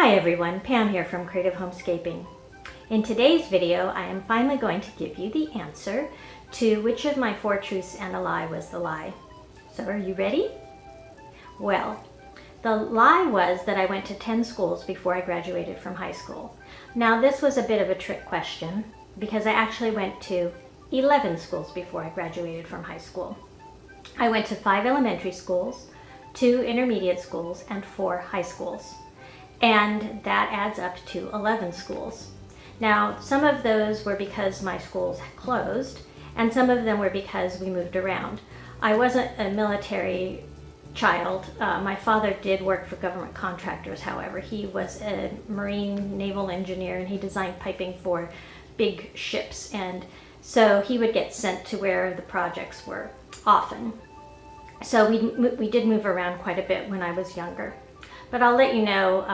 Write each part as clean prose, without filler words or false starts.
Hi everyone, Pam here from Creative Homescaping. In today's video, I am finally going to give you the answer to which of my 4 truths and a lie was the lie. So are you ready? Well, the lie was that I went to 10 schools before I graduated from high school. Now this was a bit of a trick question because I actually went to 11 schools before I graduated from high school. I went to 5 elementary schools, 2 intermediate schools, and 4 high schools. And that adds up to 11 schools. Now, some of those were because my schools closed, and some of them were because we moved around. I wasn't a military child. My father did work for government contractors, however. He was a marine naval engineer, and he designed piping for big ships, and so he would get sent to where the projects were often. So we did move around quite a bit when I was younger. But I'll let you know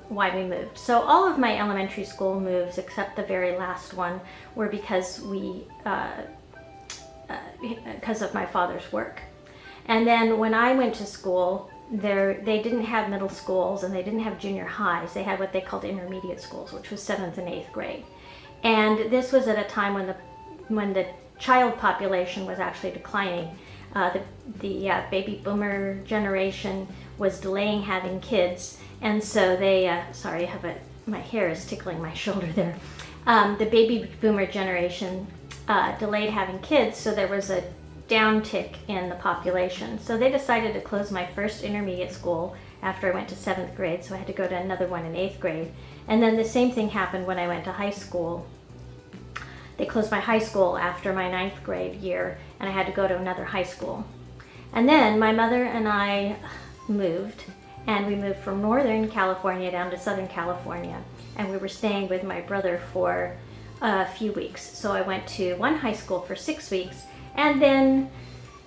why we moved. So all of my elementary school moves, except the very last one, were because of my father's work. And then when I went to school, they didn't have middle schools and they didn't have junior highs. They had what they called intermediate schools, which was 7th and 8th grade. And this was at a time when the child population was actually declining. The baby boomer generation was delaying having kids, and so they, sorry, my hair is tickling my shoulder there. The baby boomer generation delayed having kids, so there was a downtick in the population. So they decided to close my first intermediate school after I went to 7th grade, so I had to go to another one in 8th grade. And then the same thing happened when I went to high school. They closed my high school after my 9th grade year, and I had to go to another high school. And then my mother and I moved, and we moved from Northern California down to Southern California, and we were staying with my brother for a few weeks. So I went to one high school for 6 weeks, and then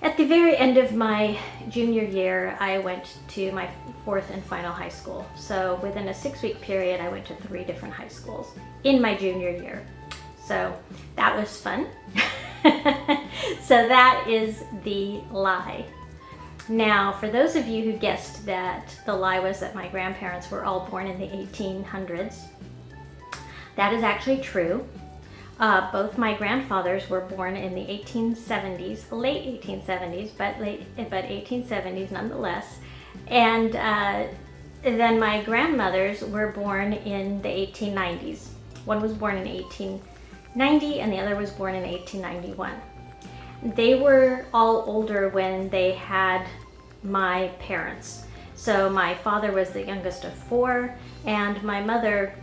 at the very end of my junior year, I went to my 4th and final high school. So within a 6-week period, I went to 3 different high schools in my junior year. So that was fun. So that is the lie. Now, for those of you who guessed that the lie was that my grandparents were all born in the 1800s, that is actually true. Both my grandfathers were born in the 1870s, late 1870s, but 1870s nonetheless. And then my grandmothers were born in the 1890s. One was born in 1890 and the other was born in 1891. They were all older when they had my parents. So my father was the youngest of 4, and my mother,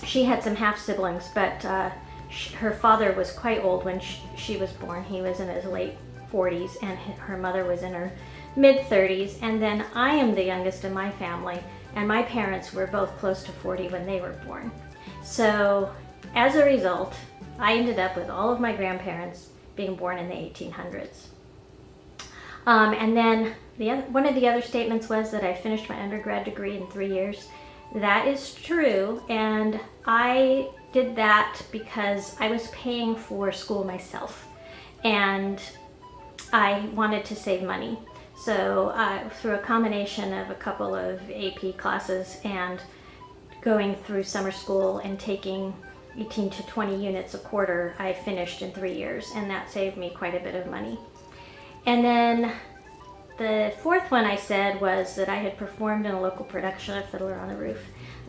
she had some half siblings, but her father was quite old when she was born. He was in his late 40s, and her mother was in her mid 30s. And then I am the youngest in my family, and my parents were both close to 40 when they were born. So as a result, I ended up with all of my grandparents being born in the 1800s. And then one of the other statements was that I finished my undergrad degree in 3 years. That is true, and I did that because I was paying for school myself, and I wanted to save money. So through a combination of a couple of AP classes and going through summer school and taking 18 to 20 units a quarter, I finished in 3 years, and that saved me quite a bit of money. And then the 4th one I said was that I had performed in a local production of Fiddler on the Roof.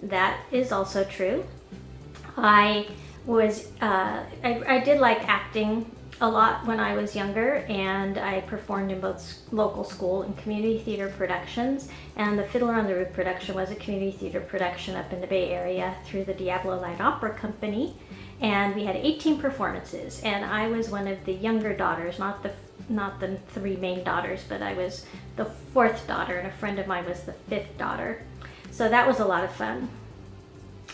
That is also true. I did like acting a lot when I was younger, and I performed in both local school and community theater productions. And the Fiddler on the Roof production was a community theater production up in the Bay Area through the Diablo Light Opera Company. And we had 18 performances, and I was one of the younger daughters, not the 3 main daughters, but I was the 4th daughter, and a friend of mine was the 5th daughter. So that was a lot of fun.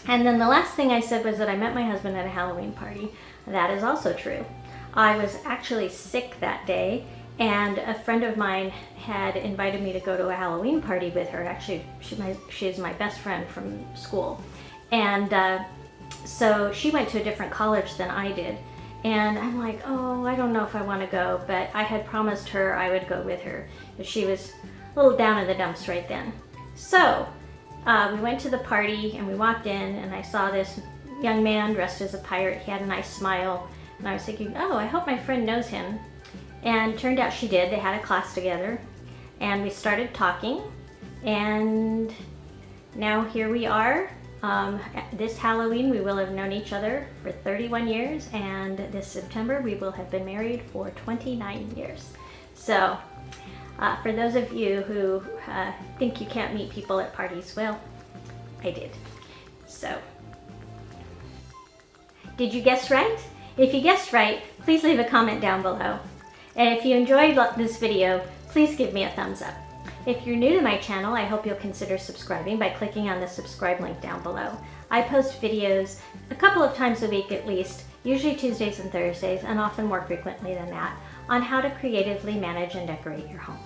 And then the last thing I said was that I met my husband at a Halloween party. That is also true. I was actually sick that day, and a friend of mine had invited me to go to a Halloween party with her. Actually, she is my best friend from school. And so she went to a different college than I did. And I'm like, oh, I don't know if I want to go, but I had promised her I would go with her. But she was a little down in the dumps right then. So we went to the party and we walked in and I saw this young man dressed as a pirate. He had a nice smile and I was thinking, oh, I hope my friend knows him. And turned out she did. They had a class together and we started talking, and now here we are. This Halloween we will have known each other for 31 years, and this September we will have been married for 29 years. So for those of you who think you can't meet people at parties, well, I did. So, did you guess right? If you guessed right, please leave a comment down below. And if you enjoyed this video, please give me a thumbs up. If you're new to my channel, I hope you'll consider subscribing by clicking on the subscribe link down below. I post videos a couple of times a week at least, usually Tuesdays and Thursdays, and often more frequently than that, on how to creatively manage and decorate your home.